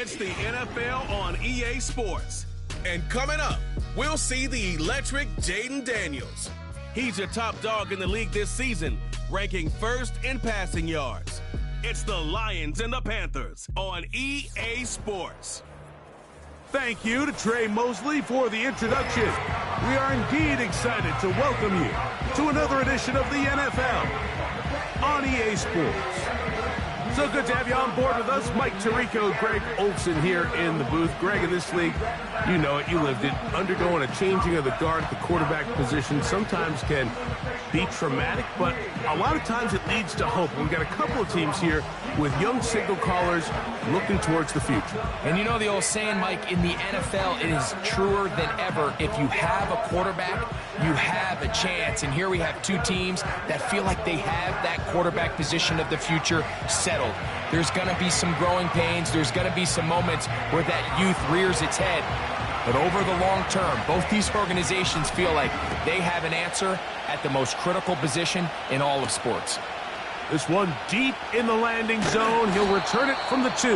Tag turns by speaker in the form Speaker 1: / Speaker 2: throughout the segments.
Speaker 1: It's the NFL on EA Sports. And coming up, we'll see the electric Jaden Daniels. He's your top dog in the league this season, ranking first in passing yards. It's the Lions and the Panthers on EA Sports.
Speaker 2: Thank you to Trey Mosley for the introduction. We are indeed excited to welcome you to another edition of the NFL on EA Sports. So good to have you on board with us. Mike Tirico, Greg Olson here in the booth. Greg, in this league, you know it, you lived it. Undergoing a changing of the guard at the quarterback position sometimes can be traumatic, but a lot of times it leads to hope. We've got a couple of teams here with young signal callers looking towards the future.
Speaker 3: And you know the old saying, Mike, in the NFL, it is truer than ever. If you have a quarterback, you have a chance. And here we have two teams that feel like they have that quarterback position of the future settled. There's going to be some growing pains. There's going to be some moments where that youth rears its head. But over the long term, both these organizations feel like they have an answer at the most critical position in all of sports.
Speaker 2: This one deep in the landing zone. He'll return it from the 2.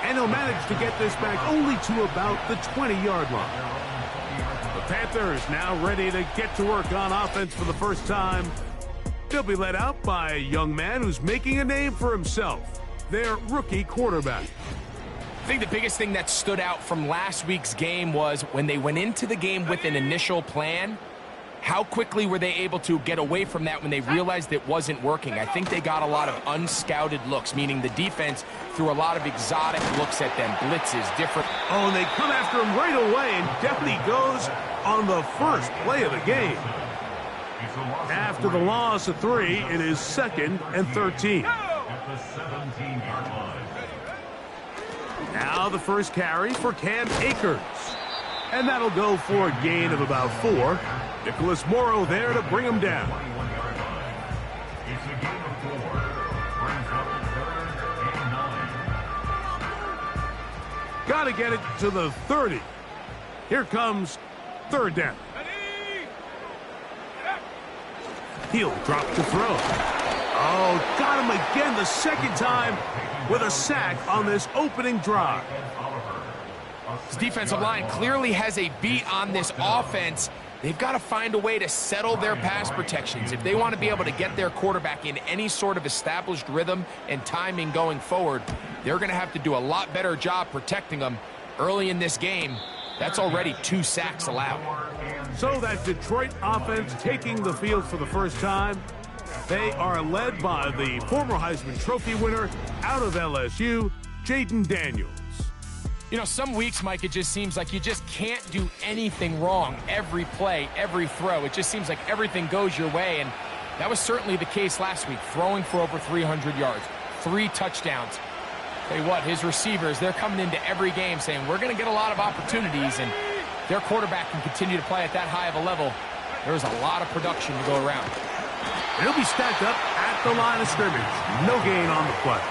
Speaker 2: And he'll manage to get this back only to about the 20-yard line. The Panthers now ready to get to work on offense for the first time. They'll be led out by a young man who's making a name for himself, their rookie quarterback.
Speaker 3: I think the biggest thing that stood out from last week's game was when they went into the game with an initial plan, how quickly were they able to get away from that when they realized it wasn't working? I think they got a lot of unscouted looks, meaning the defense threw a lot of exotic looks at them, blitzes, different.
Speaker 2: Oh, and they come after him right away, and down he goes on the first play of the game. After the loss of 3, it is 2nd and 13. Now the first carry for Cam Akers. And that'll go for a gain of about 4. Nicholas Morrow there to bring him down. Got to get it to the 30. Here comes 3rd down. He'll drop to throw. Oh, got him again the second time with a sack on this opening drive.
Speaker 3: This defensive line clearly has a beat on this offense. They've got to find a way to settle their pass protections. If they want to be able to get their quarterback in any sort of established rhythm and timing going forward, they're going to have to do a lot better job protecting them early in this game. That's already 2 sacks allowed.
Speaker 2: So that Detroit offense taking the field for the first time. They are led by the former Heisman Trophy winner out of LSU, Jaden Daniels.
Speaker 3: You know, some weeks, Mike, it just seems like you just can't do anything wrong. Every play, every throw, it just seems like everything goes your way. And that was certainly the case last week, throwing for over 300 yards, 3 touchdowns. Tell you what, his receivers, they're coming into every game saying, we're going to get a lot of opportunities, and their quarterback can continue to play at that high of a level. There's a lot of production to go around.
Speaker 2: And he'll be stacked up at the line of scrimmage. No gain on the play.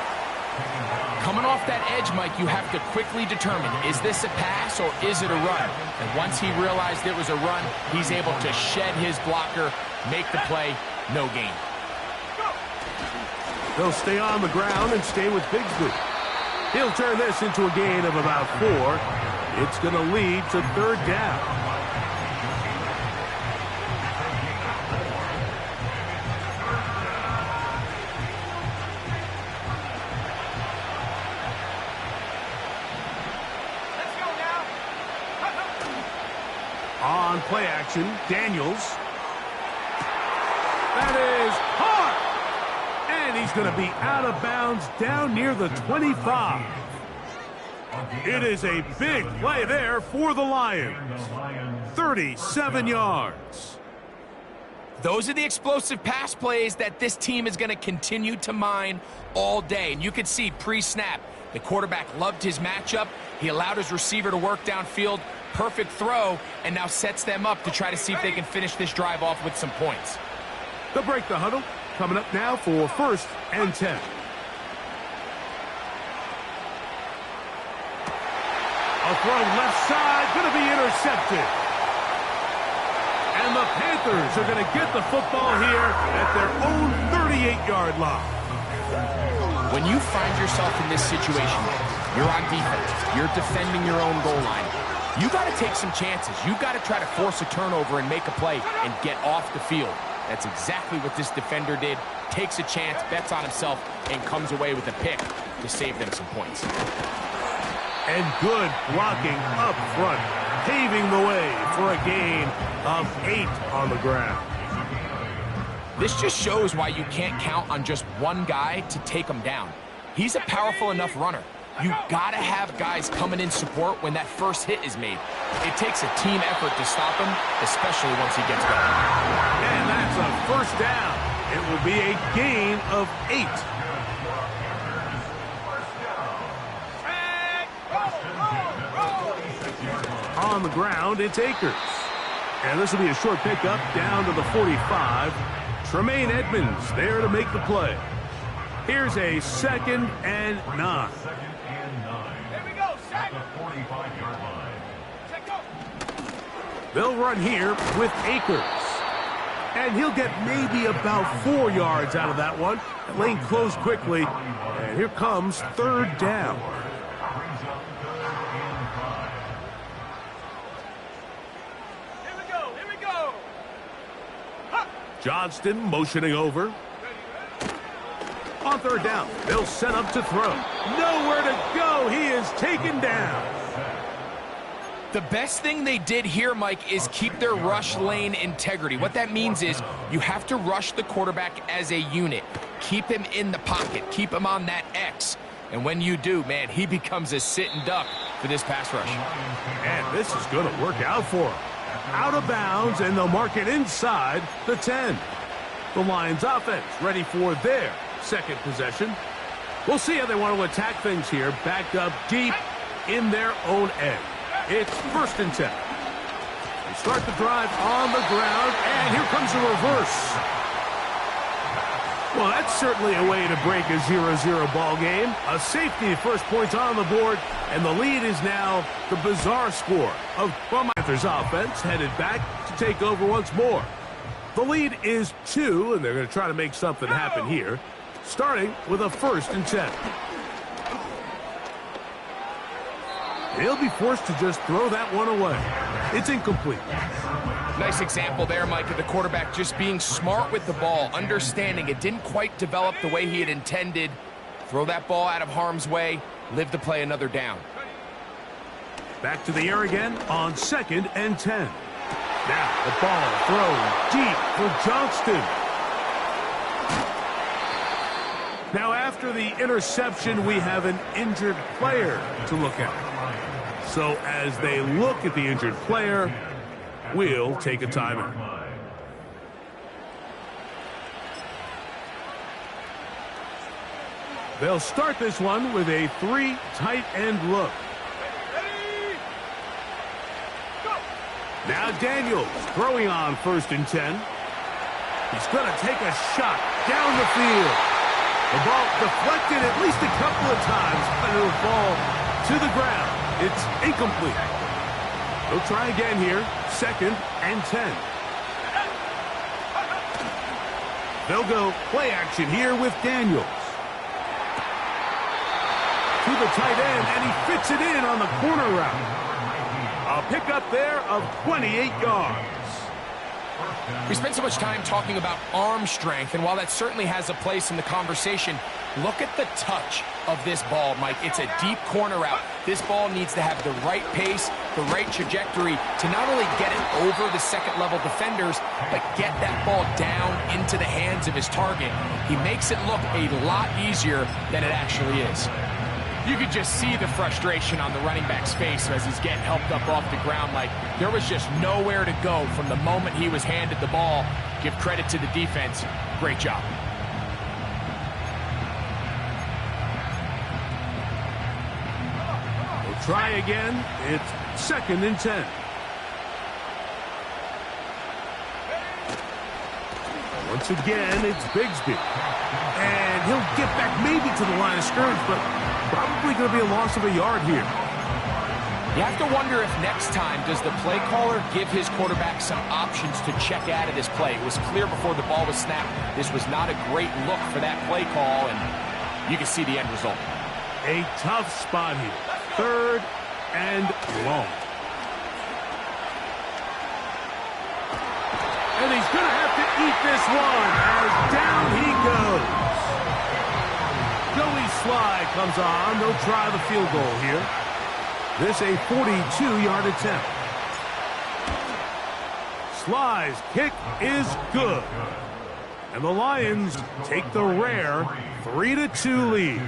Speaker 3: Coming off that edge, Mike, you have to quickly determine, is this a pass or is it a run? And once he realized it was a run, he's able to shed his blocker, make the play, no gain.
Speaker 2: They'll stay on the ground and stay with Bigsby. He'll turn this into a gain of about 4. It's going to lead to 3rd down. On play action, Daniels. That is hard. And he's going to be out of bounds down near the 25. It is a big play there for the Lions. 37 yards.
Speaker 3: Those are the explosive pass plays that this team is going to continue to mine all day. And you could see pre-snap, the quarterback loved his matchup. He allowed his receiver to work downfield. Perfect throw, and now sets them up to try to see if they can finish this drive off with some points.
Speaker 2: They'll break the huddle. Coming up now for 1st and 10. A throw left side, going to be intercepted. And the Panthers are going to get the football here at their own 38-yard line.
Speaker 3: When you find yourself in this situation, You're on defense. You're defending your own goal line. You got to take some chances. You got to try to force a turnover and make a play and get off the field. That's exactly what this defender did. Takes a chance, bets on himself, and comes away with a pick to save them some points.
Speaker 2: And good blocking up front, paving the way for a gain of 8 on the ground.
Speaker 3: This just shows why you can't count on just one guy to take him down. He's a powerful enough runner. You gotta have guys coming in support when that first hit is made. It takes a team effort to stop him, especially once he gets going.
Speaker 2: And that's a first down. It will be a gain of 8. On the ground, it's Akers. And this will be a short pickup down to the 45. Tremaine Edmonds there to make the play. Here's a 2nd and 9.
Speaker 4: Here we go, set. The 45-yard line. Set, go.
Speaker 2: They'll run here with Akers. And he'll get maybe about 4 yards out of that one. The lane closed quickly. And here comes 3rd down.
Speaker 4: Here we go, here we go. Huh.
Speaker 2: Johnston motioning over. On 3rd down, they'll set up to throw. Nowhere to go. He is taken down.
Speaker 3: The best thing they did here, Mike, is keep their rush lane integrity. What that means is you have to rush the quarterback as a unit. Keep him in the pocket. Keep him on that X. And when you do, man, he becomes a sitting duck for this pass rush.
Speaker 2: And this is going to work out for him. Out of bounds, and they'll mark it inside the 10. The Lions offense ready for their 2nd possession. We'll see how they want to attack things here. Backed up deep in their own end. It's 1st and 10. They start the drive on the ground, and here comes a reverse. Well, that's certainly a way to break a 0-0 ball game. A safety, first points on the board, and the lead is now the bizarre score of Panthers offense headed back to take over once more. The lead is 2, and they're going to try to make something happen here, starting with a 1st and 10. He'll be forced to just throw that one away. It's incomplete.
Speaker 3: Nice example there, Mike, of the quarterback just being smart with the ball, understanding it didn't quite develop the way he had intended. Throw that ball out of harm's way, live to play another down.
Speaker 2: Back to the air again on 2nd and 10. Now the ball thrown deep for Johnston. Now after the interception, we have an injured player to look at. So as they look at the injured player, we'll take a timeout. They'll start this one with a 3 tight end look. Now Daniels throwing on 1st and 10. He's going to take a shot down the field. The ball deflected at least a couple of times, but it'll fall to the ground. It's incomplete. They'll try again here, 2nd and 10. They'll go play action here with Daniels. To the tight end, and he fits it in on the corner route. A pickup there of 28 yards.
Speaker 3: We spent so much time talking about arm strength, and while that certainly has a place in the conversation, look at the touch of this ball, Mike. It's a deep corner route. This ball needs to have the right pace, the right trajectory to not only get it over the second-level defenders, but get that ball down into the hands of his target. He makes it look a lot easier than it actually is. You could just see the frustration on the running back's face as he's getting helped up off the ground. Like, there was just nowhere to go from the moment he was handed the ball. Give credit to the defense. Great job.
Speaker 2: We'll try again. It's 2nd and 10. Once again, it's Bigsby. And he'll get back maybe to the line of scrimmage, but probably going to be a loss of a yard here.
Speaker 3: You have to wonder if next time does the play caller give his quarterback some options to check out of this play. It was clear before the ball was snapped. This was not a great look for that play call, and you can see the end result.
Speaker 2: A tough spot here. 3rd and long. And he's going to have to eat this one as down he goes. Joey Sly comes on. They'll try the field goal here. This a 42-yard attempt. Sly's kick is good. And the Lions take the rare 3-2 lead.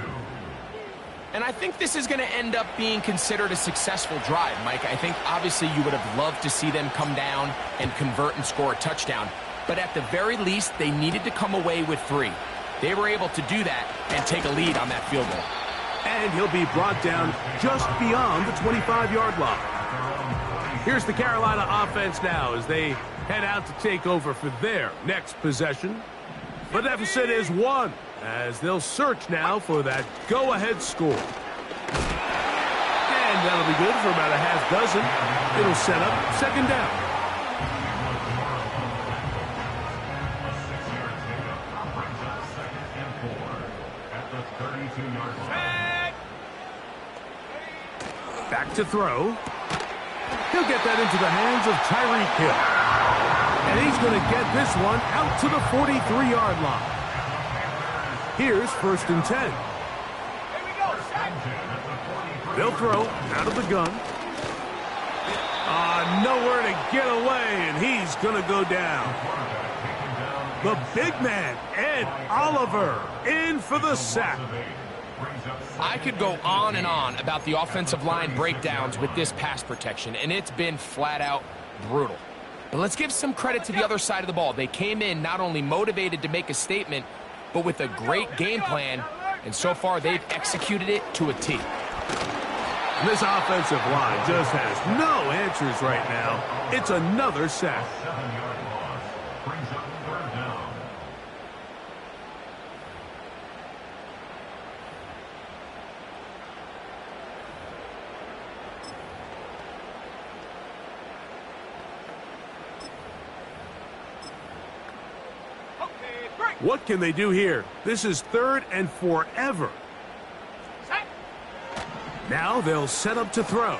Speaker 3: And I think this is going to end up being considered a successful drive, Mike. I think obviously you would have loved to see them come down and convert and score a touchdown. But at the very least, they needed to come away with 3. They were able to do that and take a lead on that field goal.
Speaker 2: And he'll be brought down just beyond the 25-yard line. Here's the Carolina offense now as they head out to take over for their next possession. The deficit is 1. As they'll search now for that go-ahead score. And that'll be good for about a half dozen. It'll set up 2nd down. Back to throw. He'll get that into the hands of Tyreek Hill. And he's going to get this one out to the 43-yard line. Here's 1st and 10. They'll throw out of the gun. Nowhere to get away, and he's going to go down. The big man, Ed Oliver, in for the sack.
Speaker 3: I could go on and on about the offensive line breakdowns with this pass protection, and it's been flat-out brutal. But let's give some credit to the other side of the ball. They came in not only motivated to make a statement, but with a great game plan, and so far they've executed it to a T.
Speaker 2: And this offensive line just has no answers right now. It's another sack. What can they do here? This is 3rd and forever. Now they'll set up to throw.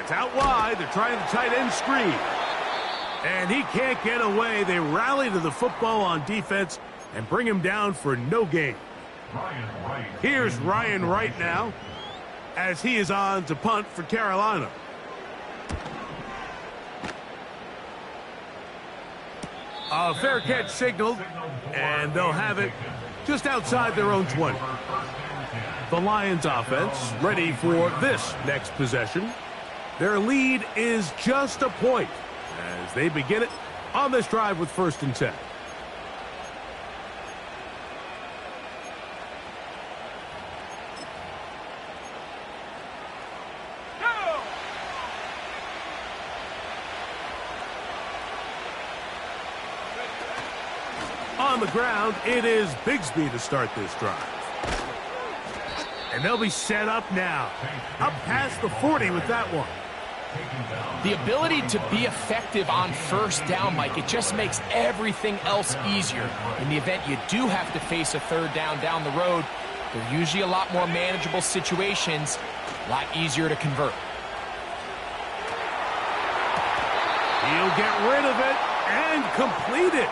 Speaker 2: It's out wide. They're trying the tight end screen. And he can't get away. They rally to the football on defense and bring him down for no gain. Here's Ryan Wright now as he is on to punt for Carolina. A fair catch signaled, and they'll have it just outside their own 20. The Lions offense ready for this next possession. Their lead is just a point as they begin it on this drive with 1st and 10. On the ground, it is Bigsby to start this drive. And they'll be set up now. Up past the 40 with that one.
Speaker 3: The ability to be effective on 1st down, Mike, it just makes everything else easier. In the event you do have to face a 3rd down the road, they're usually a lot more manageable situations, a lot easier to convert.
Speaker 2: He'll get rid of it and complete it.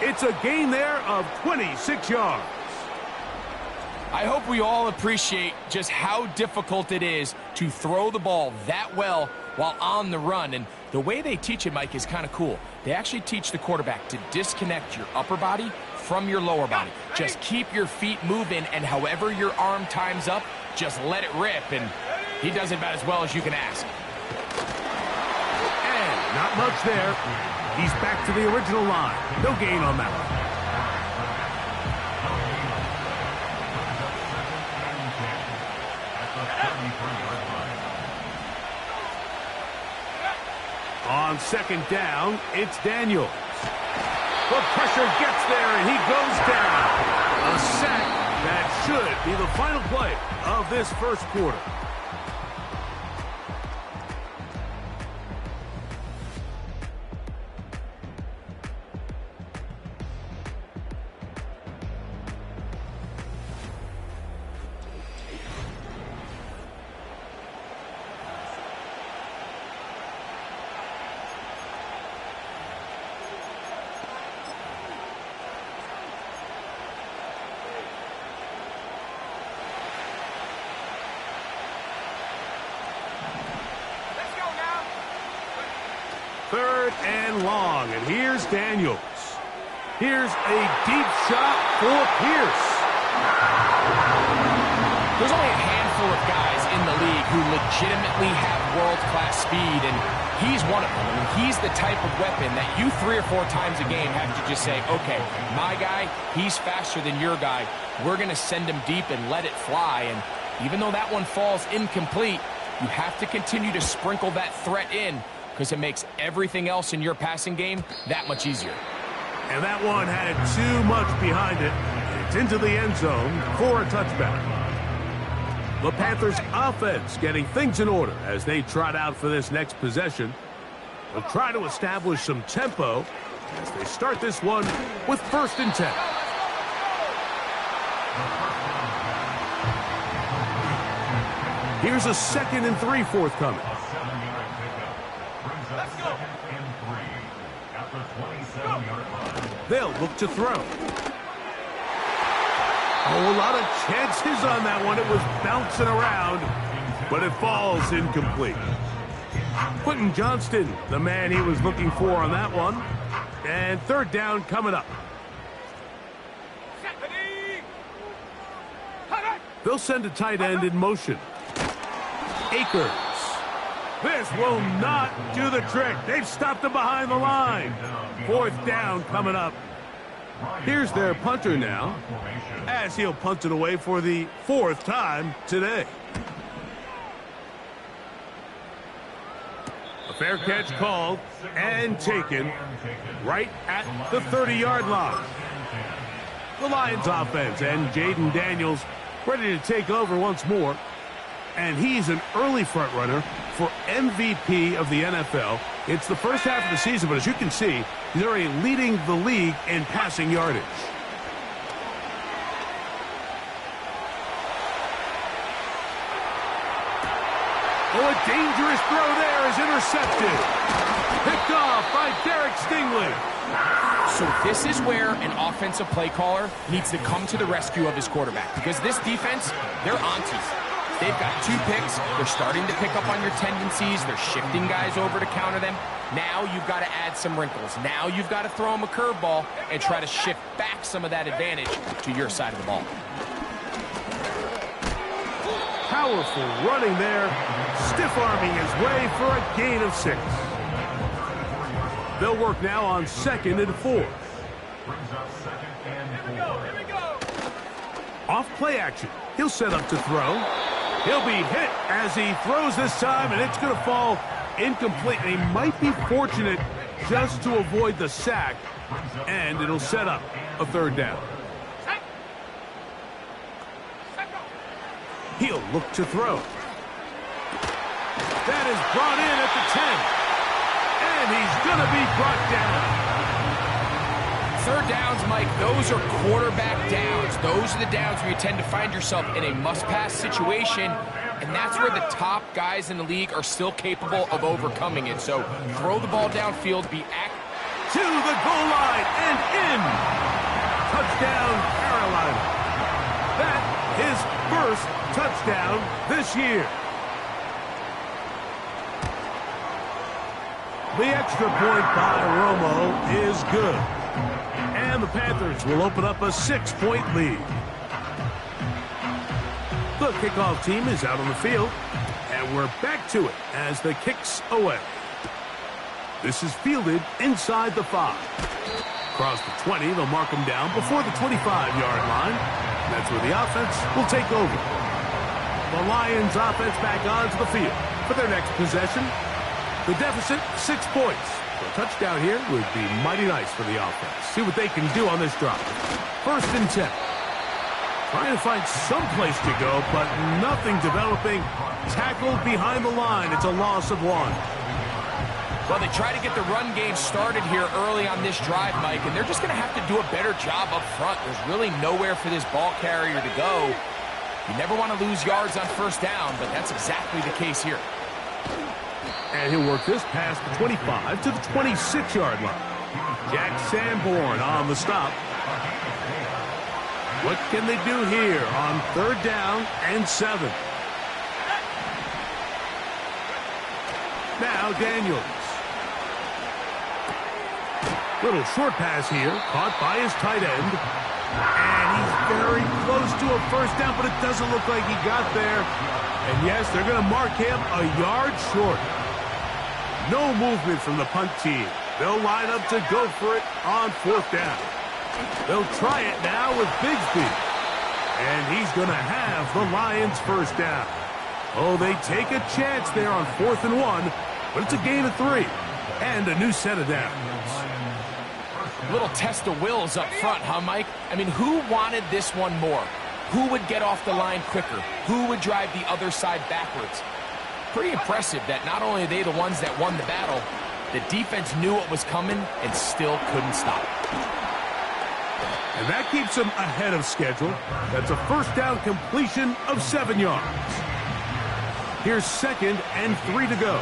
Speaker 2: It's a gain there of 26 yards.
Speaker 3: I hope we all appreciate just how difficult it is to throw the ball that well while on the run. And the way they teach it, Mike, is kind of cool. They actually teach the quarterback to disconnect your upper body from your lower body. Just keep your feet moving, and however your arm times up, just let it rip. And he does it about as well as you can ask.
Speaker 2: And not much there. He's back to the original line. No gain on that one. On 2nd down, it's Daniels. The pressure gets there, and he goes down. A sack that should be the final play of this 1st quarter. 3rd and long, and here's Daniels. Here's a deep shot for Pierce.
Speaker 3: There's only a handful of guys in the league who legitimately have world-class speed, and he's one of them. I mean, he's the type of weapon that you 3 or 4 times a game have to just say, okay, my guy, he's faster than your guy. We're going to send him deep and let it fly. And even though that one falls incomplete, you have to continue to sprinkle that threat in because it makes everything else in your passing game that much easier.
Speaker 2: And that one had too much behind it. It's into the end zone for a touchback. The Panthers offense getting things in order as they trot out for this next possession. They'll try to establish some tempo as they start this one with 1st and 10. Here's a 2nd and 3 forthcoming.
Speaker 4: Let's go. At the 27-yard line.
Speaker 2: They'll look to throw. Oh, a lot of chances on that one. It was bouncing around, but it falls incomplete. Quentin Johnston, the man he was looking for on that one. And 3rd down coming up. They'll send a tight end in motion. Akers. This will not do the trick. They've stopped him behind the line. 4th down coming up. Here's their punter now, as he'll punt it away for the 4th time today. A fair catch called and taken right at the 30-yard line. The Lions offense and Jaden Daniels ready to take over once more. And he's an early front runner for MVP of the NFL. It's the first half of the season, but as you can see, he's already leading the league in passing yardage. Oh, a dangerous throw there is intercepted. Picked off by Derek Stingley.
Speaker 3: So this is where an offensive play caller needs to come to the rescue of his quarterback, because this defense, they're aunties. They've got 2 picks. They're starting to pick up on your tendencies. They're shifting guys over to counter them. Now you've got to add some wrinkles. Now you've got to throw them a curveball and try to shift back some of that advantage to your side of the ball.
Speaker 2: Powerful running there. Stiff-arming his way for a gain of 6. They'll work now on 2nd and 4. Off play action. He'll set up to throw. He'll be hit as he throws this time, and it's going to fall incomplete. And he might be fortunate just to avoid the sack, and it'll set up a 3rd down. He'll look to throw. That is brought in at the 10, and he's going to be brought down.
Speaker 3: 3rd downs, Mike, those are quarterback downs. Those are the downs where you tend to find yourself in a must-pass situation, and that's where the top guys in the league are still capable of overcoming it. So throw the ball downfield, be active.
Speaker 2: To the goal line and in. Touchdown, Carolina. That is 1st touchdown this year. The extra point by Romo is good. And the Panthers will open up a 6-point lead. The kickoff team is out on the field, and we're back to it as the kick's away. This is fielded inside the 5. Across the 20, they'll mark him down before the 25-yard line. That's where the offense will take over. The Lions offense back onto the field for their next possession. The deficit, 6 points. A touchdown here would be mighty nice for the offense. See what they can do on this drive. 1st and 10. Trying to find some place to go, but nothing developing. Tackled behind the line. It's a loss of 1.
Speaker 3: Well, they try to get the run game started here early on this drive, Mike, and they're just going to have to do a better job up front. There's really nowhere for this ball carrier to go. You never want to lose yards on 1st down, but that's exactly the case here.
Speaker 2: And he'll work this past the 25 to the 26-yard line. Jack Sanborn on the stop. What can they do here on 3rd down and 7? Now Daniels. Little short pass here, caught by his tight end. And he's very close to a first down, but it doesn't look like he got there. And yes, they're going to mark him a yard short. No movement from the punt team. They'll line up to go for it on fourth down. They'll try it now with Bigsby. And he's going to have the Lions first down. Oh, they take a chance there on 4th and 1, but it's a gain of 3 and a new set of downs.
Speaker 3: Little test of wills up front, huh, Mike? I mean, who wanted this one more? Who would get off the line quicker? Who would drive the other side backwards? Pretty impressive that not only are they the ones that won the battle, the defense knew what was coming and still couldn't stop it.
Speaker 2: And that keeps them ahead of schedule. That's a first down completion of 7 yards. Here's 2nd and 3 to go.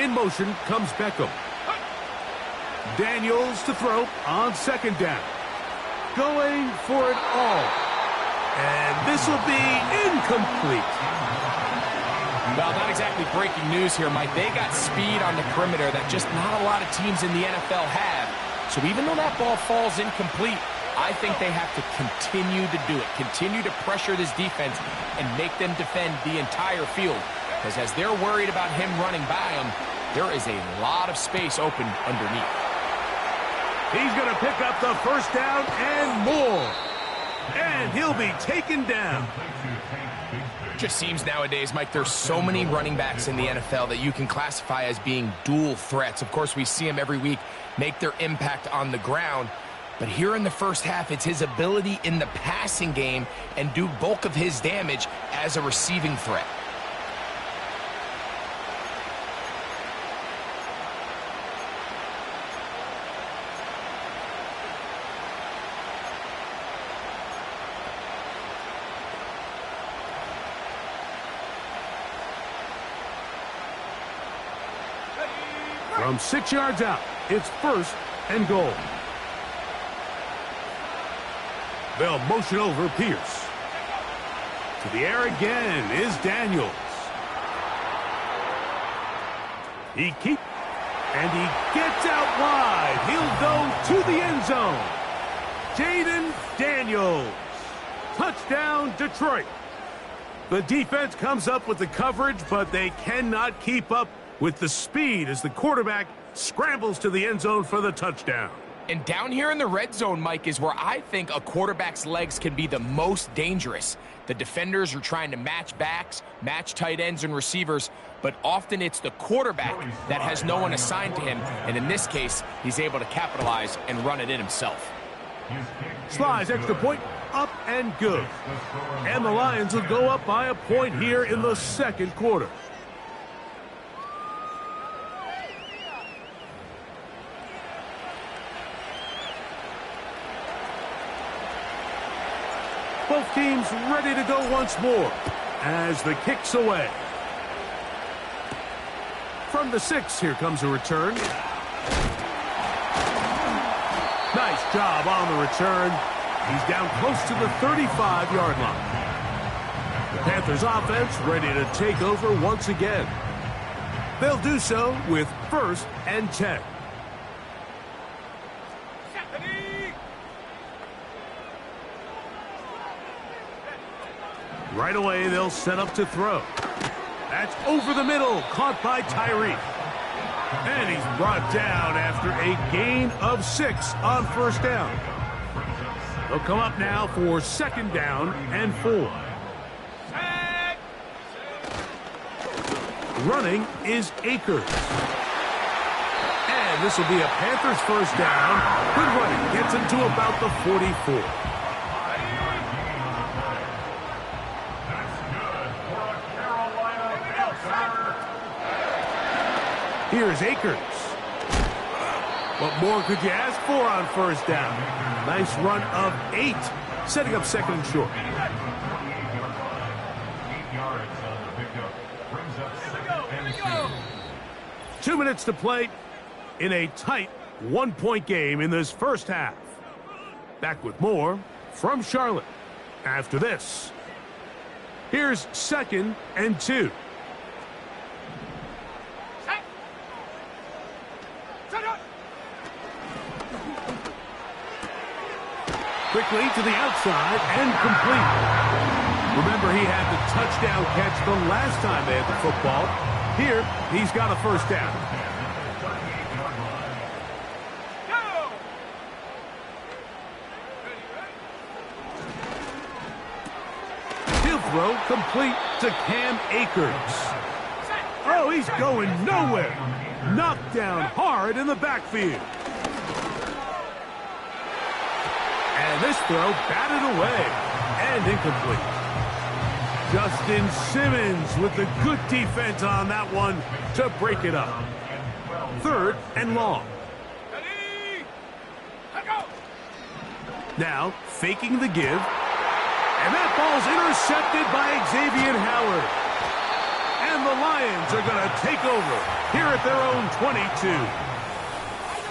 Speaker 2: In motion comes Beckham. Daniels to throw on 2nd down. Going for it all. And this will be incomplete.
Speaker 3: Well, not exactly breaking news here, Mike. They got speed on the perimeter that just not a lot of teams in the NFL have. So even though that ball falls incomplete, I think they have to continue to do it. Continue to pressure this defense and make them defend the entire field. Because as they're worried about him running by them, there is a lot of space open underneath.
Speaker 2: He's going to pick up the first down and more. And he'll be taken down.
Speaker 3: Just seems nowadays, Mike, there's so many running backs in the NFL that you can classify as being dual threats. Of course, we see them every week make their impact on the ground. But here in the first half, it's his ability in the passing game and do bulk of his damage as a receiving threat.
Speaker 2: From 6 yards out, it's 1st and goal. They'll motion over Pierce. To the air again is Daniels. And he gets out wide. He'll go to the end zone. Jaden Daniels. Touchdown, Detroit. The defense comes up with the coverage, but they cannot keep up with the speed as the quarterback scrambles to the end zone for the touchdown.
Speaker 3: And down here in the red zone, Mike, is where I think a quarterback's legs can be the most dangerous. The defenders are trying to match backs, match tight ends and receivers, but often it's the quarterback that has no one assigned to him, and in this case, he's able to capitalize and run it in himself.
Speaker 2: Slides extra point, up and good. And the Lions will go up by a point here in the 2nd quarter. Both teams ready to go once more as the kick's away. From the 6, here comes a return. Nice job on the return. He's down close to the 35-yard line. The Panthers offense ready to take over once again. They'll do so with 1st and 10. Right away, they'll set up to throw. That's over the middle, caught by Tyree. And he's brought down after a gain of 6 on 1st down. They'll come up now for 2nd down and 4. Running is Akers. And this will be a Panthers first down. Good running, gets him to about the 44. Here's Akers. What more could you ask for on 1st down? Nice run of 8, setting up 2nd and short. 2 minutes to play in a tight 1-point game in this first half. Back with more from Charlotte after this. Here's 2nd and 2. Quickly to the outside and complete. Remember, he had the touchdown catch the last time they had the football. Here, he's got a first down. He'll throw complete to Cam Akers. Oh, he's going nowhere. Knocked down hard in the backfield. And this throw batted away and incomplete. Justin Simmons with the good defense on that one to break it up. 3rd and long. Now faking the give. And that ball's intercepted by Xavier Howard. And the Lions are going to take over here at their own 22.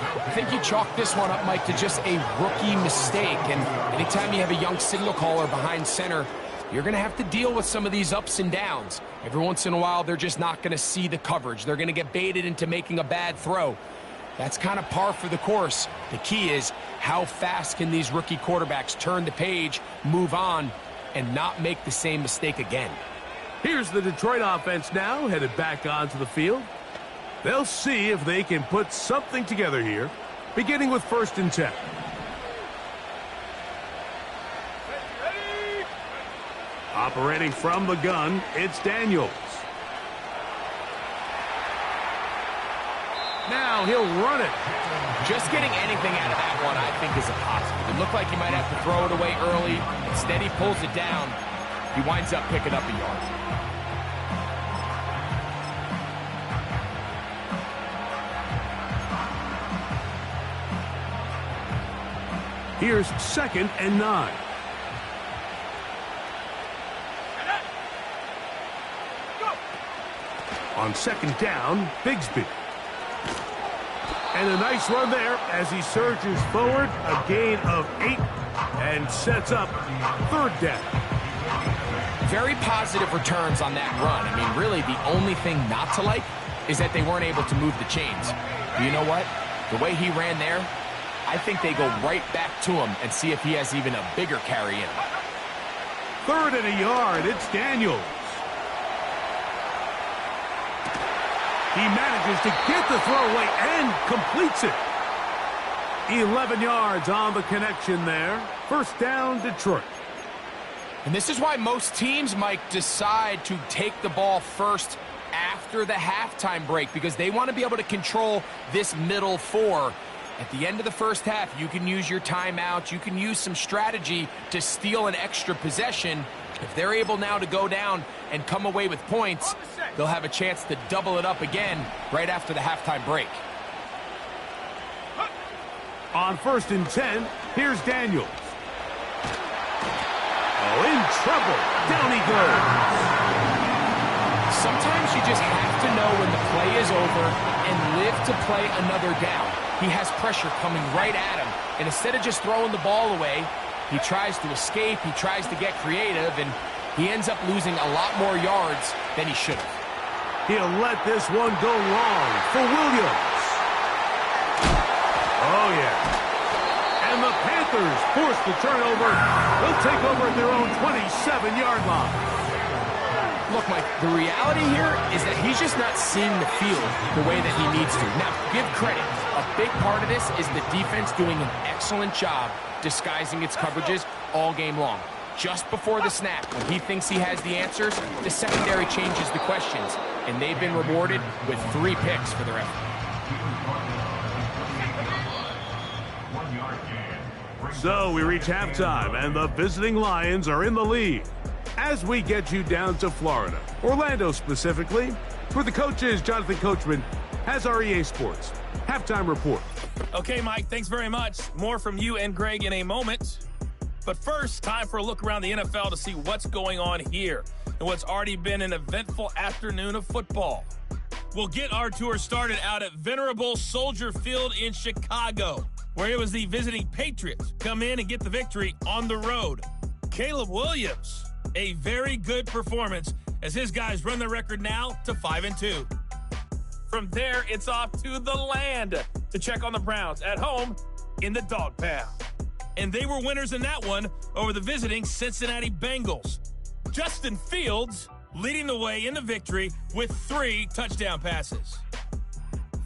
Speaker 3: I think you chalk this one up, Mike, to just a rookie mistake. And anytime you have a young signal caller behind center, you're going to have to deal with some of these ups and downs. Every once in a while, they're just not going to see the coverage. They're going to get baited into making a bad throw. That's kind of par for the course. The key is how fast can these rookie quarterbacks turn the page, move on, and not make the same mistake again.
Speaker 2: Here's the Detroit offense now, headed back onto the field. They'll see if they can put something together here, beginning with 1st and 10. Operating from the gun, it's Daniels. Now he'll run it.
Speaker 3: Just getting anything out of that one, I think, is a positive. It looked like he might have to throw it away early. Instead, he pulls it down. He winds up picking up a yard.
Speaker 2: Here's 2nd and 9. On 2nd down, Bigsby. And a nice run there as he surges forward, a gain of 8, and sets up 3rd down.
Speaker 3: Very positive returns on that run. I mean, really, the only thing not to like is that they weren't able to move the chains. But you know what? The way he ran there, I think they go right back to him and see if he has even a bigger carry in him.
Speaker 2: 3rd and a yard, it's Daniels. He manages to get the throw away and completes it. 11 yards on the connection there. 1st down, Detroit.
Speaker 3: And this is why most teams, Mike, decide to take the ball first after the halftime break, because they want to be able to control this middle 4. At the end of the first half, you can use your timeout. You can use some strategy to steal an extra possession. If they're able now to go down and come away with points, they'll have a chance to double it up again right after the halftime break.
Speaker 2: On 1st and 10, here's Daniels. Oh, in trouble. Down he goes.
Speaker 3: Sometimes you just have to know when the play is over and live to play another down. He has pressure coming right at him, and instead of just throwing the ball away, he tries to escape, he tries to get creative, and he ends up losing a lot more yards than he should have.
Speaker 2: He'll let this one go long for Williams. Oh, yeah. And the Panthers force the turnover. They'll take over at their own 27-yard line.
Speaker 3: Look, Mike, the reality here is that he's just not seeing the field the way that he needs to. Now, give credit. A big part of this is the defense doing an excellent job disguising its coverages all game long. Just before the snap, when he thinks he has the answers, the secondary changes the questions, and they've been rewarded with 3 picks for their effort.
Speaker 2: So we reach halftime, and the visiting Lions are in the lead. As we get you down to Florida, Orlando specifically, where the coach is Jonathan Coachman, has our EA Sports halftime report.
Speaker 5: Okay, Mike, thanks very much. More from you and Greg in a moment. But first, time for a look around the NFL to see what's going on here and what's already been an eventful afternoon of football. We'll get our tour started out at Venerable Soldier Field in Chicago, where it was the visiting Patriots come in and get the victory on the road. Caleb Williams A very good performance as his guys run the record now to 5-2. From there, it's off to the land to check on the Browns at home in the Dog Pound. And they were winners in that one over the visiting Cincinnati Bengals. Justin Fields leading the way in the victory with 3 touchdown passes.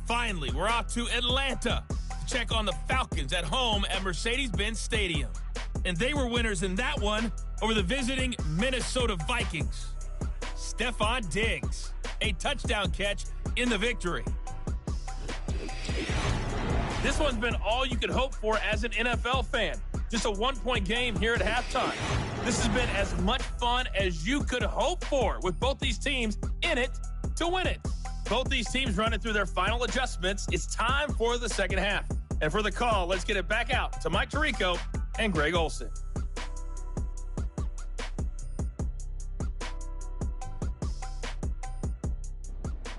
Speaker 5: Finally, we're off to Atlanta to check on the Falcons at home at Mercedes-Benz Stadium. And they were winners in that one over the visiting Minnesota Vikings. Stephon Diggs, a touchdown catch in the victory. This one's been all you could hope for as an NFL fan. Just a 1-point game here at halftime. This has been as much fun as you could hope for, with both these teams in it to win it. Both these teams running through their final adjustments. It's time for the second half. And for the call, let's get it back out to Mike Tirico and Greg Olsen.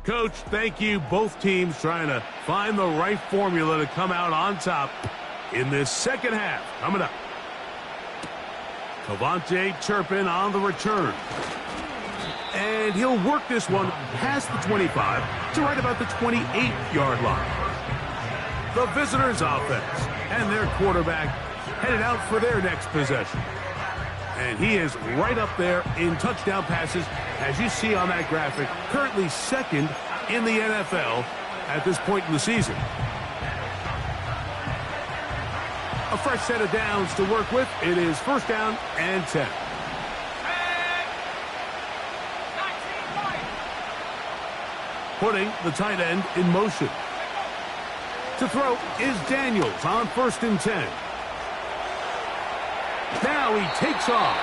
Speaker 2: Coach, thank you. Both teams trying to find the right formula to come out on top in this second half. Coming up, Cavante Turpin on the return. And he'll work this one past the 25 to right about the 28-yard line. The visitors' offense and their quarterback headed out for their next possession. And he is right up there in touchdown passes, as you see on that graphic, currently second in the NFL at this point in the season. A fresh set of downs to work with. It is first down and 10. Putting the tight end in motion. To throw is Daniels on first and 10. Now he takes off.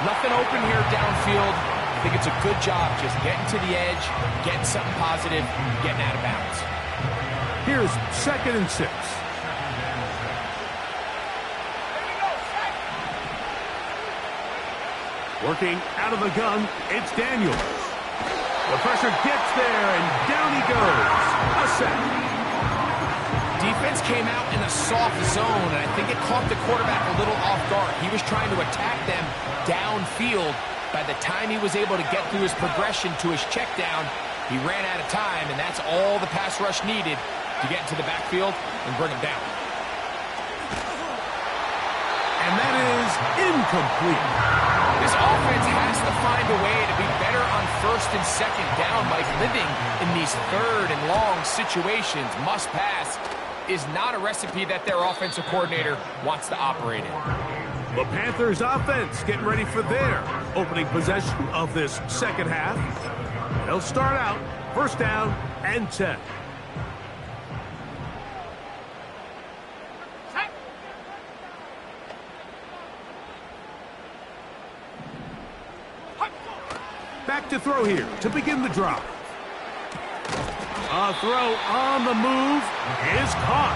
Speaker 3: Nothing open here downfield. I think it's a good job just getting to the edge, getting something positive, getting out of bounds.
Speaker 2: Here's second and 6. Working out of the gun, it's Daniels. The pressure gets there, and down he goes. A sack.
Speaker 3: Defense came out in a soft zone, and I think it caught the quarterback a little off guard. He was trying to attack them downfield. By the time he was able to get through his progression to his check down, he ran out of time, and that's all the pass rush needed to get into the backfield and bring him down.
Speaker 2: And that is incomplete.
Speaker 3: This offense has to find a way to be better on first and second down, Mike. Living in these third and long situations, must pass, is not a recipe that their offensive coordinator wants to operate in.
Speaker 2: The Panthers offense getting ready for their opening possession of this second half. They'll start out first down and 10. Back to throw here to begin the drive. A throw on the move is caught.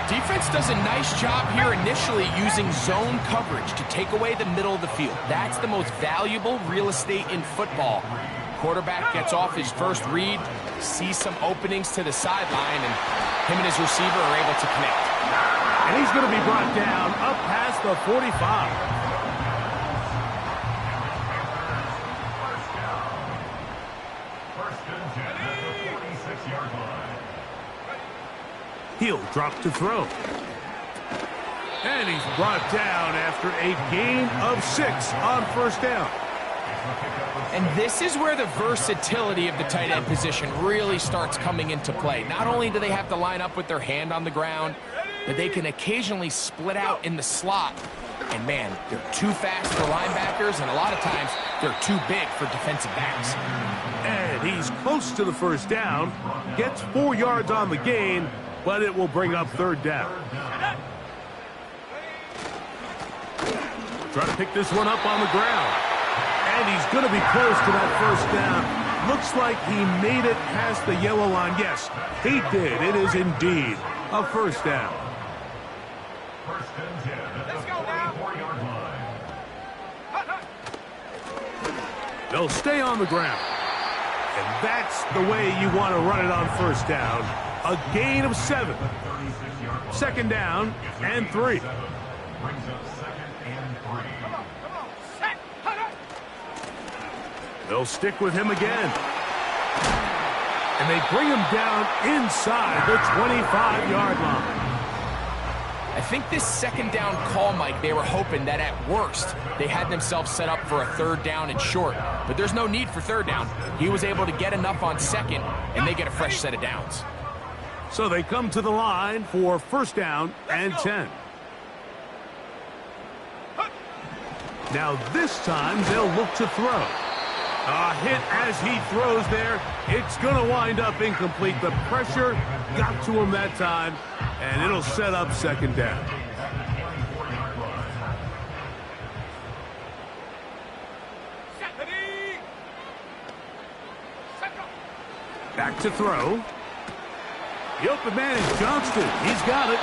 Speaker 3: Defense does a nice job here initially using zone coverage to take away the middle of the field. That's the most valuable real estate in football. Quarterback gets off his first read, sees some openings to the sideline, and him and his receiver are able to connect.
Speaker 2: And he's going to be brought down up past the 45. He'll drop to throw. And he's brought down after a gain of 6 on first down.
Speaker 3: And this is where the versatility of the tight end position really starts coming into play. Not only do they have to line up with their hand on the ground, but they can occasionally split out in the slot. And man, they're too fast for linebackers, and a lot of times they're too big for defensive backs.
Speaker 2: And he's close to the first down, gets 4 yards on the gain, but it will bring up third down. Try to pick this one up on the ground. And he's going to be close to that first down. Looks like he made it past the yellow line. Yes, he did. It is indeed a first down.
Speaker 4: First and 10 at the 44-yard line.
Speaker 2: They'll stay on the ground. And that's the way you want to run it on first down. A gain of 7. Second down and 3.
Speaker 4: Brings up second and 3.
Speaker 2: They'll stick with him again. And they bring him down inside the 25-yard line.
Speaker 3: I think this second down call, Mike, they were hoping that at worst they had themselves set up for a third down and short. But there's no need for third down. He was able to get enough on second, and they get a fresh set of downs.
Speaker 2: So they come to the line for first down and 10. Now this time they'll look to throw. A hit as he throws there. It's going to wind up incomplete. The pressure got to him that time, and it'll set up second down. Back to throw. The open man is Johnston. He's got it.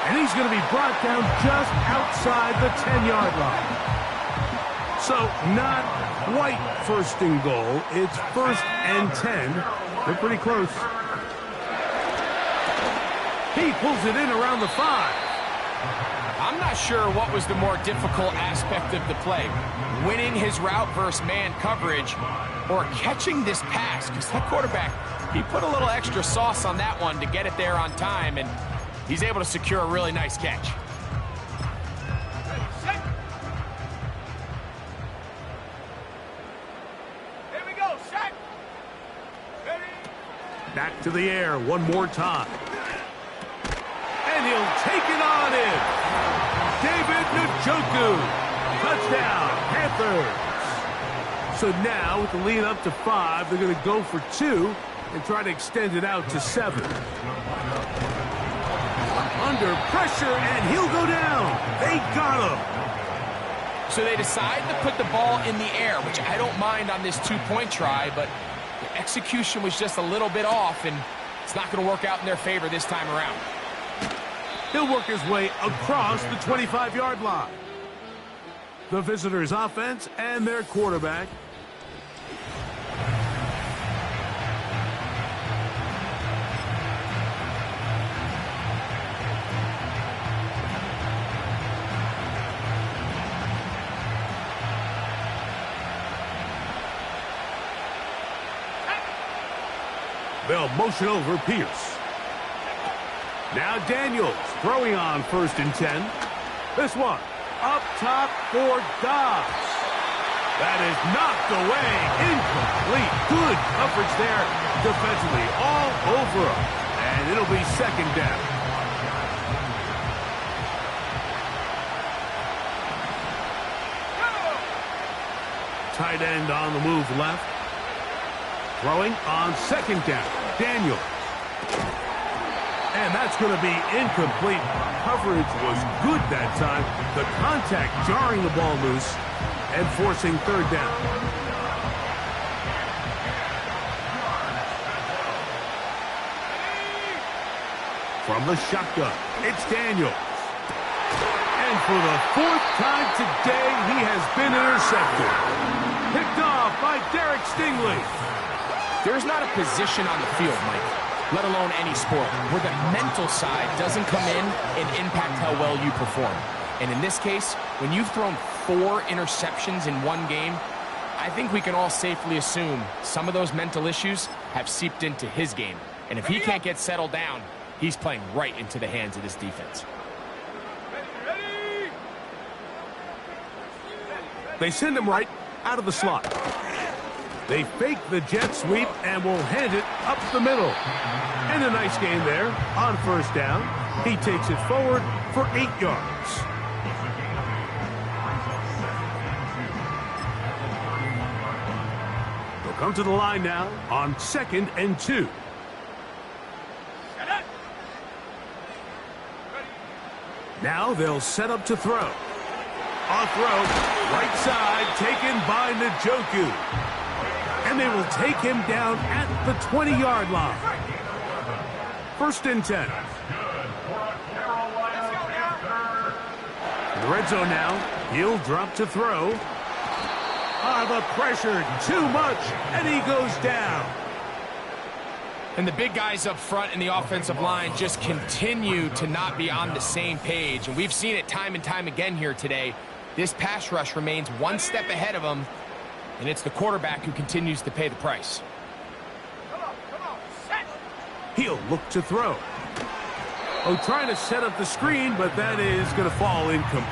Speaker 2: And he's going to be brought down just outside the 10-yard line. So not quite first and goal. It's first and 10. They're pretty close. He pulls it in around the 5.
Speaker 3: I'm not sure what was the more difficult aspect of the play. Winning his route versus man coverage or catching this pass. Because that quarterback, he put a little extra sauce on that one to get it there on time. And he's able to secure a really nice catch.
Speaker 2: Back to the air one more time. And he'll take it on in. David Njoku. Touchdown, Panthers. So now with the lead up to 5, they're going to go for 2 and try to extend it out to 7. Under pressure, and he'll go down. They got him.
Speaker 3: So they decide to put the ball in the air, which I don't mind on this 2-point try, but the execution was just a little bit off, and it's not going to work out in their favor this time around.
Speaker 2: He'll work his way across the 25-yard line. The visitors' offense and their quarterback. They'll motion over Pierce. Now Daniels throwing on first and 10. This one up top for Dobbs. That is knocked away. Incomplete. Good coverage there defensively all over him. And it'll be second down. Tight end on the move left. Throwing on second down. Daniel. And that's going to be incomplete. Coverage was good that time. The contact jarring the ball loose and forcing third down. From the shotgun, it's Daniels. And for the 4th time today, he has been intercepted. Picked off by Derek Stingley.
Speaker 3: There's not a position on the field, Mike, let alone any sport, where the mental side doesn't come in and impact how well you perform. And in this case, when you've thrown 4 interceptions in one game, I think we can all safely assume some of those mental issues have seeped into his game. And if he can't get settled down, he's playing right into the hands of this defense.
Speaker 2: They send him right out of the slot. They fake the jet sweep and will hand it up the middle. And a nice gain there on first down. He takes it forward for 8 yards. They'll come to the line now on 2nd and 2. Now they'll set up to throw. On throw, right side, taken by Njoku. And they will take him down at the 20-yard line. First and 10. In the red zone now, he'll drop to throw. The pressure, too much, and he goes down.
Speaker 3: And the big guys up front in the offensive line just continue to not be on the same page. And we've seen it time and time again here today. This pass rush remains one step ahead of them. And it's the quarterback who continues to pay the price.
Speaker 2: He'll look to throw. Oh, trying to set up the screen, but that is going to fall incomplete.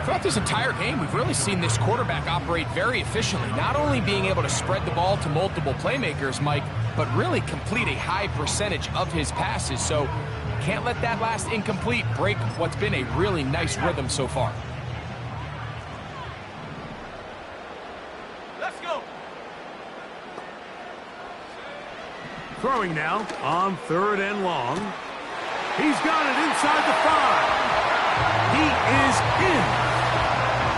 Speaker 3: Throughout this entire game, we've really seen this quarterback operate very efficiently, not only being able to spread the ball to multiple playmakers, Mike, but really complete a high percentage of his passes. So can't let that last incomplete break what's been a really nice rhythm so far.
Speaker 5: Let's go.
Speaker 2: Throwing now on 3rd and long. He's got it inside the 5. He is in.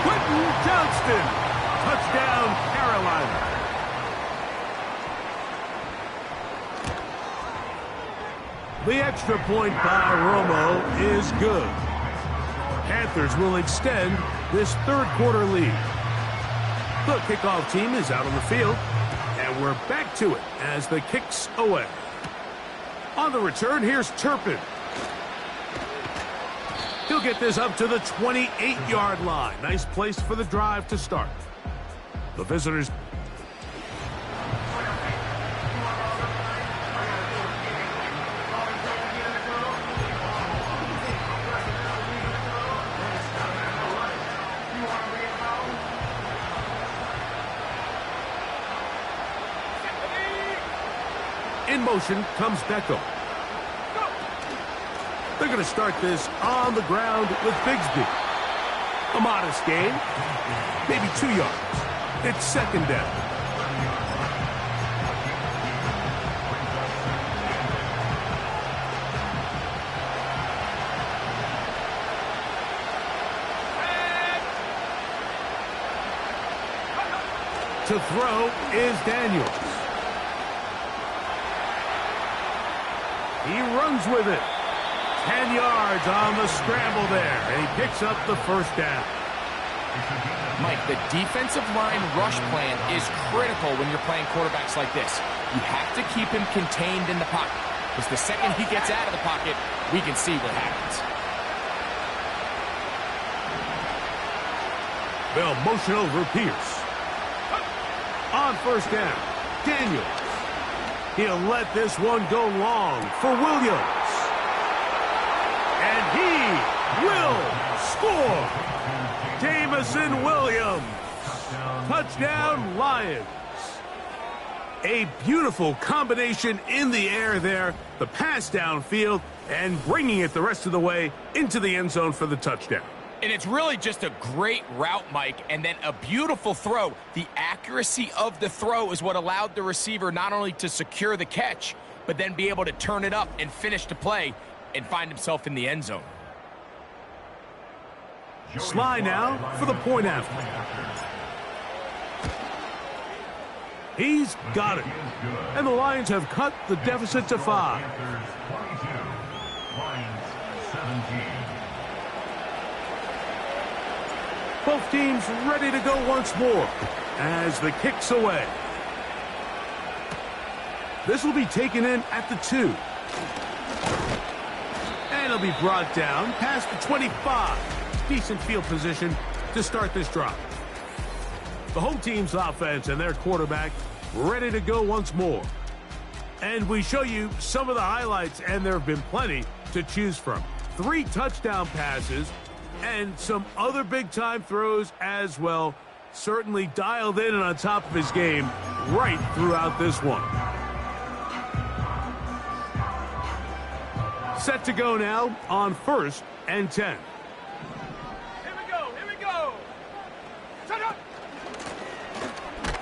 Speaker 2: Quentin Johnston. Touchdown, Carolina. The extra point by Romo is good. Panthers will extend this 3rd quarter lead. The kickoff team is out on the field, and we're back to it as the kick's away. On the return, here's Turpin. He'll get this up to the 28-yard line. Nice place for the drive to start. The visitors. In motion comes Beckham. They're going to start this on the ground with Bigsby. A modest gain, maybe 2 yards. It's 2nd down. To throw is Daniels. He runs with it. 10 yards on the scramble there, and he picks up the 1st down.
Speaker 3: Mike, the defensive line rush plan is critical when you're playing quarterbacks like this. You have to keep him contained in the pocket, because the second he gets out of the pocket, we can see what happens.
Speaker 2: They'll motion over Pierce. On 1st down, Daniels. He'll let this one go long for Williams. And he will score. Jamison Williams. Touchdown, Lions. A beautiful combination in the air there. The pass downfield and bringing it the rest of the way into the end zone for the touchdown.
Speaker 3: And it's really just a great route, Mike, and then a beautiful throw. The accuracy of the throw is what allowed the receiver not only to secure the catch, but then be able to turn it up and finish the play and find himself in the end zone.
Speaker 2: Sly now for the point after. He's got it. And the Lions have cut the deficit to 5. Both teams ready to go once more as the kick's away. This will be taken in at the 2. And it'll be brought down past the 25. Decent field position to start this drive. The home team's offense and their quarterback ready to go once more. And we show you some of the highlights, and there have been plenty to choose from. 3 touchdown passes and some other big-time throws as well. Certainly dialed in and on top of his game right throughout this one. Set to go now on 1st and 10.
Speaker 5: Here we go. Shut up.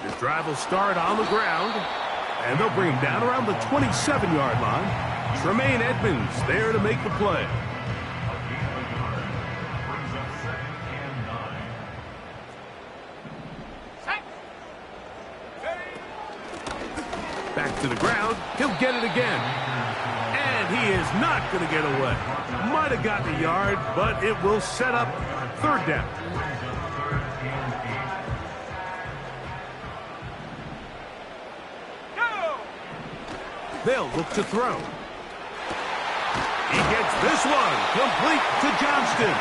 Speaker 2: This drive will start on the ground, and they'll bring him down around the 27-yard line. Tremaine Edmonds there to make the play. Back to the ground. He'll get it again. And he is not going to get away. Might have gotten a yard, but it will set up 3rd down. They'll look to throw. He gets this one complete to Johnston.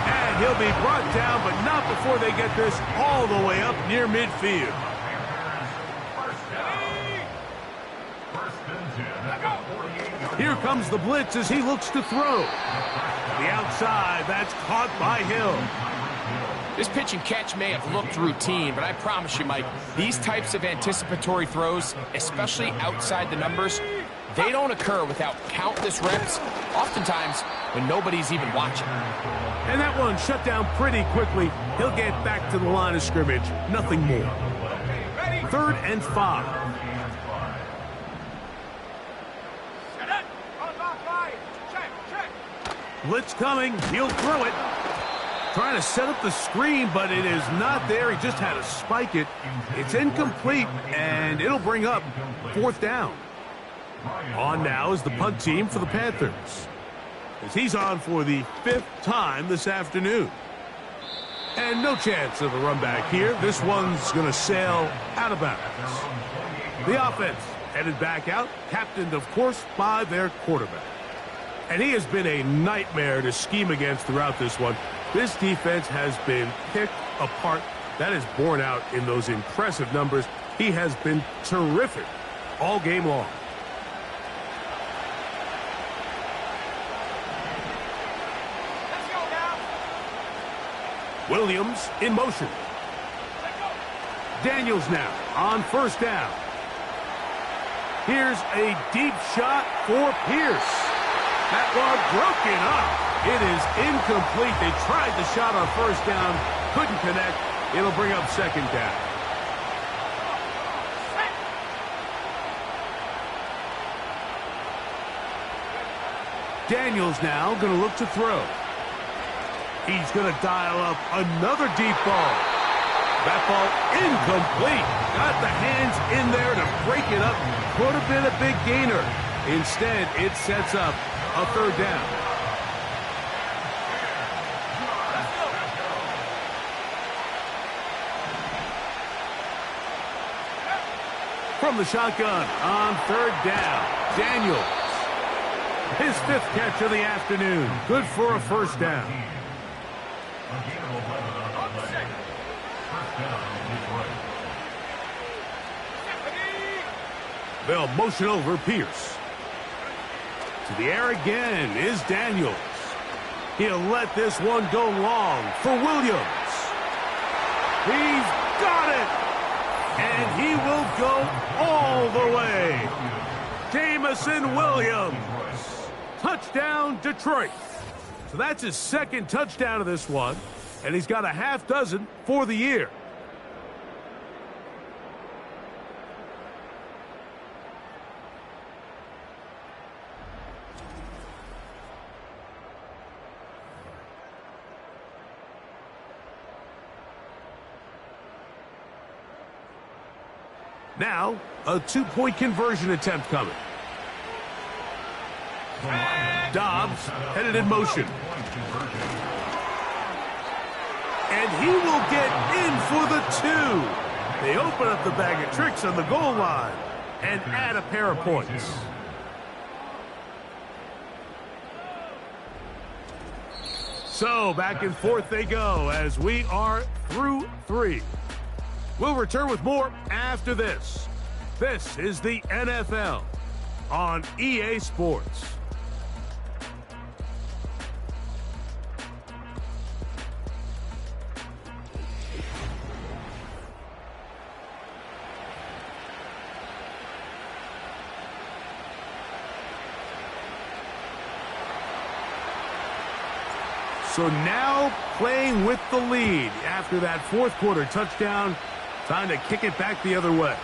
Speaker 2: And he'll be brought down, but not before they get this all the way up near midfield. Here comes the blitz as he looks to throw. The outside, that's caught by Hill.
Speaker 3: This pitch and catch may have looked routine, but I promise you, Mike, these types of anticipatory throws, especially outside the numbers, they don't occur without countless reps, oftentimes when nobody's even watching.
Speaker 2: And that one shut down pretty quickly. He'll get back to the line of scrimmage, nothing more. 3rd and 5. Blitz coming, he'll throw it. Trying to set up the screen, but it is not there. He just had to spike it. It's incomplete, and it'll bring up 4th down. On now is the punt team for the Panthers, as he's on for the 5th time this afternoon. And no chance of a run back here. This one's going to sail out of bounds. The offense headed back out, captained, of course, by their quarterback. And he has been a nightmare to scheme against throughout this one. This defense has been picked apart. That is borne out in those impressive numbers. He has been terrific all game long.
Speaker 6: Let's go now.
Speaker 2: Williams in motion. Daniels now on 1st down. Here's a deep shot for Pierce. That one broken up. It is incomplete. They tried the shot on 1st down, couldn't connect. It'll bring up 2nd down. Daniels now going to look to throw. He's going to dial up another deep ball. That ball incomplete. Got the hands in there to break it up. Could have been a big gainer. Instead, it sets up a 3rd down. From the shotgun on 3rd down, Daniels. His 5th catch of the afternoon. Good for a 1st down. They'll motion over Pierce. To the air again is Daniels. He'll let this one go long for Williams. He's got it! And he will go all the way. Jamison Williams. Touchdown, Detroit. So that's his 2nd touchdown of this one, and he's got a half dozen for the year. Now, a 2-point conversion attempt coming. Dobbs headed in motion. And he will get in for the 2. They open up the bag of tricks on the goal line and add a pair of points. So back and forth they go as we are through 3. We'll return with more after this. This is the NFL on EA Sports. So now playing with the lead after that 4th quarter touchdown. Time to kick it back the other way.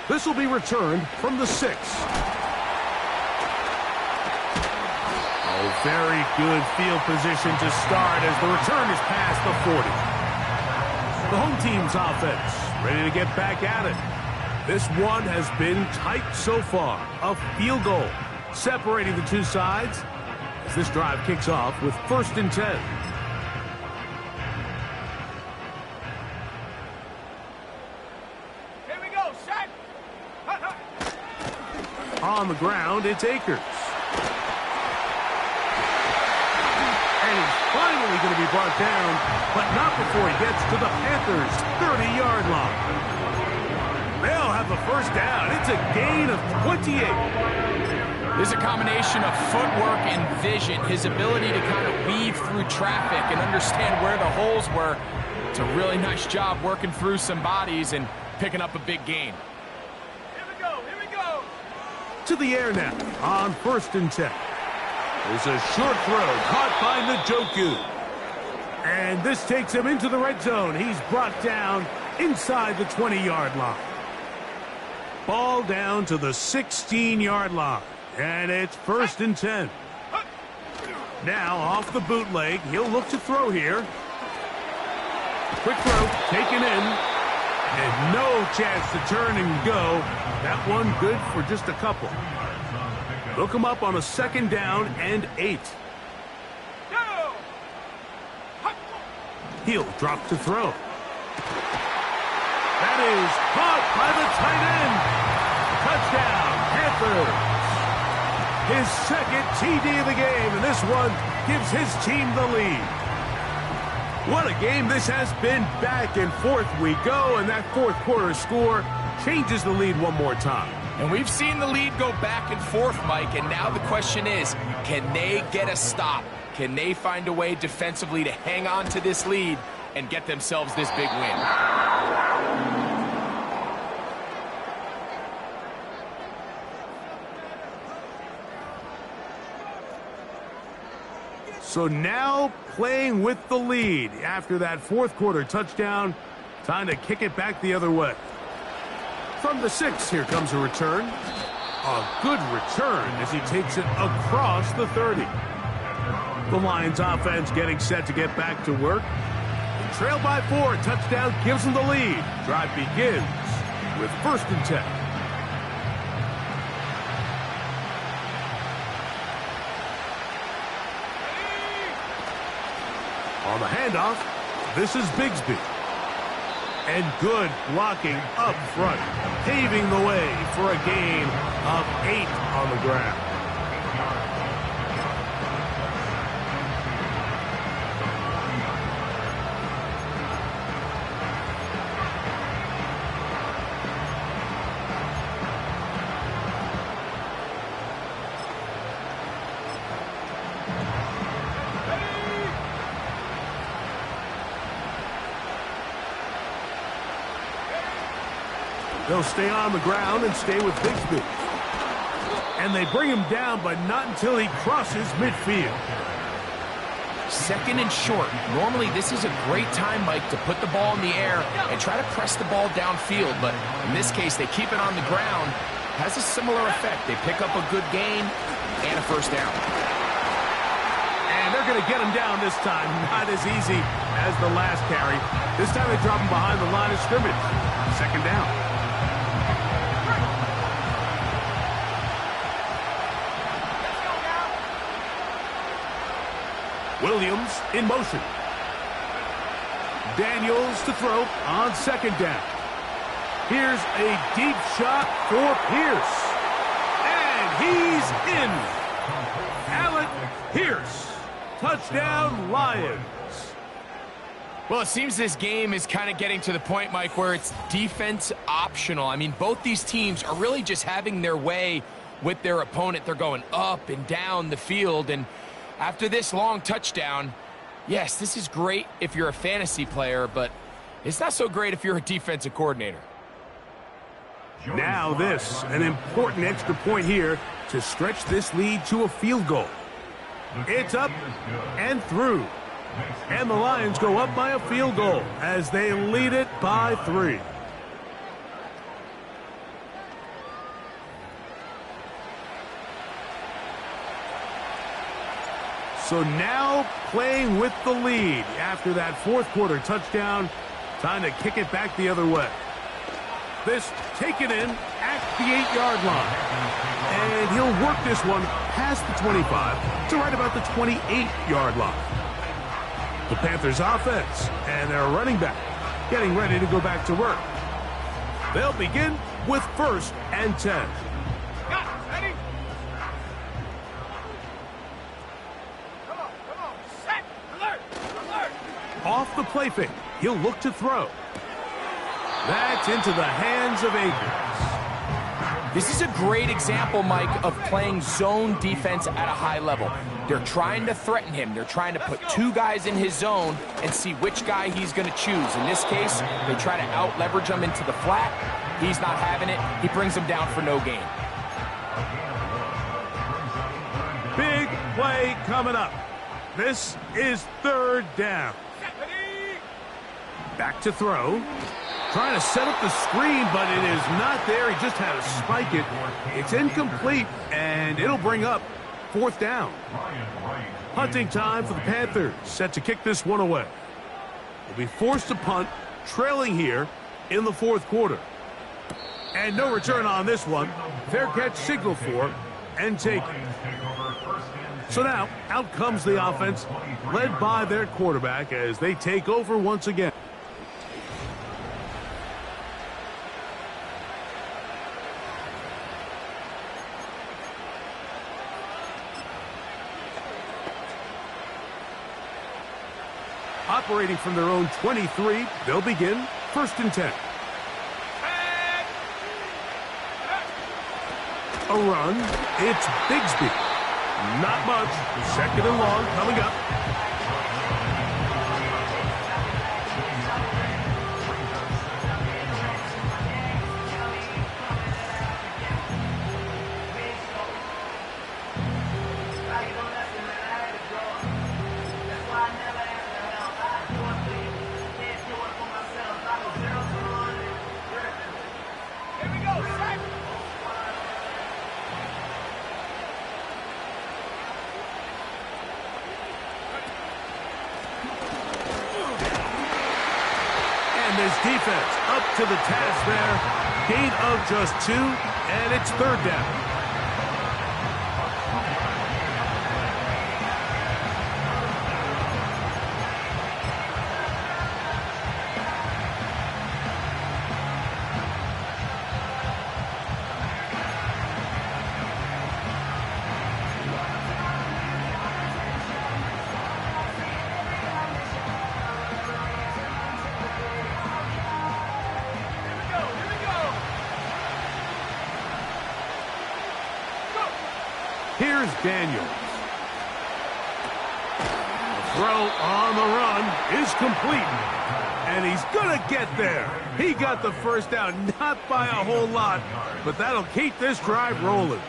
Speaker 2: This will be returned from the 6. Oh, very good field position to start as the return is past the 40. The home team's offense ready to get back at it. This one has been tight so far. A field goal separating the two sides as this drive kicks off with 1st and 10. On the ground, it's Akers. And And he's finally going to be brought down, but not before he gets to the Panthers' 30-yard line. They'll have the first down. It's a gain of 28.
Speaker 3: There's a combination of footwork and vision, his ability to kind of weave through traffic and understand where the holes were. It's a really nice job working through some bodies and picking up a big gain.
Speaker 6: Here we go.
Speaker 2: To the air now on 1st and 10. There's a short throw caught by Njoku. And this takes him into the red zone. He's brought down inside the 20-yard line. Ball down to the 16-yard line. And it's 1st and 10. Now off the bootleg. He'll look to throw here. Quick throw taken in. And no chance to turn and go. That one good for just a couple. Look him up on a 2nd down and 8. He'll drop to throw. That is caught by the tight end. Touchdown, Panthers. His 2nd TD of the game, and this one gives his team the lead. What a game this has been. Back and forth we go, and that 4th quarter score changes the lead one more time.
Speaker 3: And we've seen the lead go back and forth, Mike, and now the question is, can they get a stop? Can they find a way defensively to hang on to this lead and get themselves this big win?
Speaker 2: So now playing with the lead after that 4th quarter touchdown, time to kick it back the other way. From the 6, here comes a return. A good return as he takes it across the 30. The Lions offense getting set to get back to work. Trailed by 4, touchdown gives them the lead. Drive begins with 1st and 10. On the handoff, this is Bigsby. And good blocking up front, paving the way for a gain of 8 on the ground. They'll stay on the ground and stay with Bigsby. And they bring him down, but not until he crosses midfield.
Speaker 3: 2nd and short. Normally, this is a great time, Mike, to put the ball in the air and try to press the ball downfield. But in this case, they keep it on the ground. Has a similar effect. They pick up a good gain and a 1st down.
Speaker 2: And they're going to get him down this time. Not as easy as the last carry. This time they drop him behind the line of scrimmage. 2nd down. Williams in motion. Daniels to throw on 2nd down. Here's a deep shot for Pierce. And he's in. Alec Pierce. Touchdown, Lions.
Speaker 3: Well, it seems this game is kind of getting to the point, Mike, where it's defense optional. I mean, both these teams are really just having their way with their opponent. They're going up and down the field, and after this long touchdown, yes, this is great if you're a fantasy player, but it's not so great if you're a defensive coordinator.
Speaker 2: Now this, an important extra point here to stretch this lead to a field goal. It's up and through. And the Lions go up by a field goal as they lead it by 3. So now playing with the lead after that 4th quarter touchdown. Time to kick it back the other way. This taken in at the 8-yard line. And he'll work this one past the 25 to right about the 28-yard line. The Panthers offense and their running back getting ready to go back to work. They'll begin with 1st and 10.
Speaker 6: Ready? Come on, set.
Speaker 2: Off the play fake, he'll look to throw. That's into the hands of Akers.
Speaker 3: This is a great example, Mike, of playing zone defense at a high level. They're trying to threaten him. They're trying to put two guys in his zone and see which guy he's going to choose. In this case, they try to out-leverage him into the flat. He's not having it. He brings him down for no gain.
Speaker 2: Big play coming up. This is third down. Back to throw. Trying to set up the screen, but it is not there. He just had to spike it. It's incomplete, and it'll bring up fourth down. Punting time for the Panthers, set to kick this one away. They'll be forced to punt, trailing here in the fourth quarter. And no return on this one. Fair catch signal for and taken. So now, out comes the offense, led by their quarterback as they take over once again. Operating from their own 23, they'll begin 1st and 10. A run. It's Bigsby. Not much. 2nd and long coming up. This defense up to the task there. Gain of just 2, and it's 3rd down. Here's Daniels. The throw on the run is complete. And he's going to get there. He got the first down, not by a whole lot, but that'll keep this drive rolling.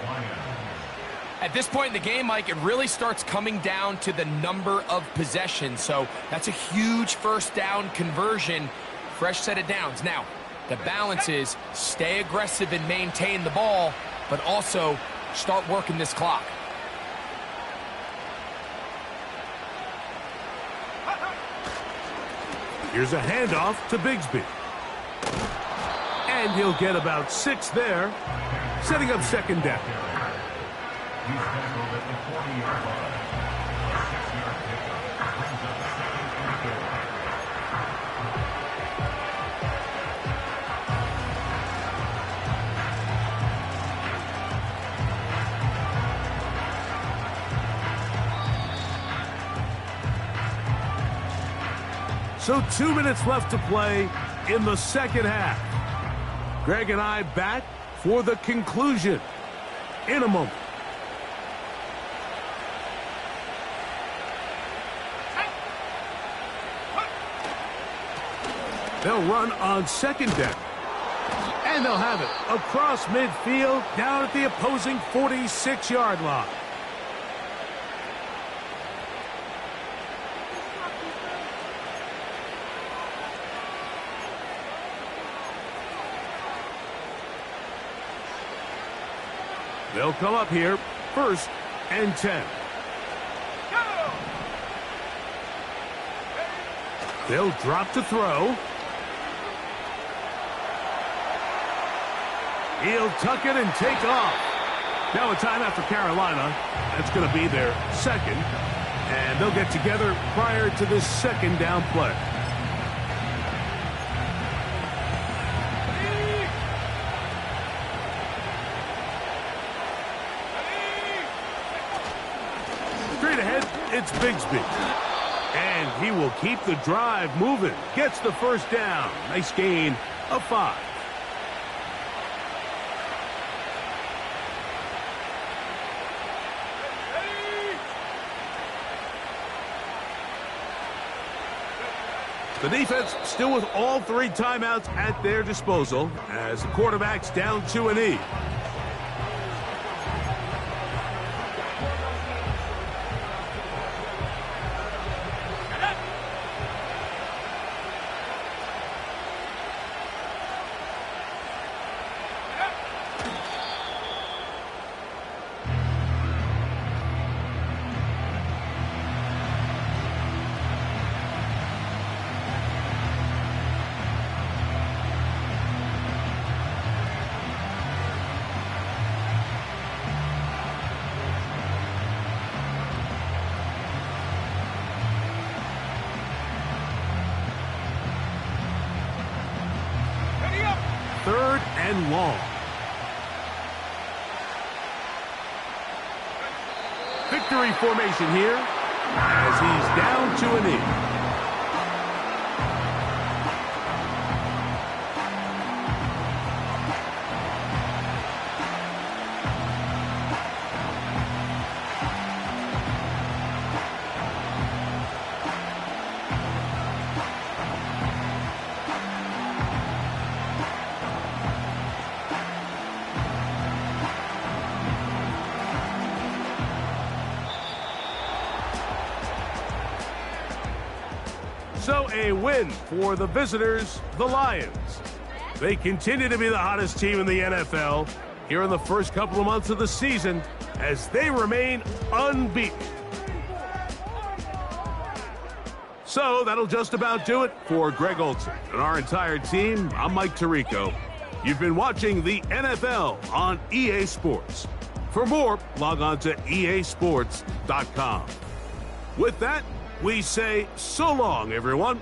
Speaker 3: At this point in the game, Mike, it really starts coming down to the number of possessions. So that's a huge first down conversion. Fresh set of downs. Now, the balance is stay aggressive and maintain the ball, but also start working this clock.
Speaker 2: Here's a handoff to Bigsby. And he'll get about 6 there, setting up 2nd down.
Speaker 4: He's tackled at the 40-yard line. A 6-yard pickup brings up 2nd and 4.
Speaker 2: So 2 minutes left to play in the second half. Greg and I back for the conclusion in a moment. They'll run on 2nd down. And they'll have it across midfield down at the opposing 46-yard line. They'll come up here, 1st and 10. They'll drop to throw. He'll tuck it and take off. Now a timeout for Carolina. That's going to be their 2nd. And they'll get together prior to this 2nd down play. Straight ahead, it's Bigsby. And he will keep the drive moving. Gets the first down. Nice gain of 5. The defense still with all 3 timeouts at their disposal as the quarterback's down to a knee. Third and long. Victory formation here as he's down to a knee. So a win for the visitors, the Lions. They continue to be the hottest team in the NFL here in the first couple of months of the season as they remain unbeaten. So that'll just about do it for Greg Olson and our entire team. I'm Mike Tirico. You've been watching the NFL on EA Sports. For more, log on to easports.com. With that, we say so long, everyone.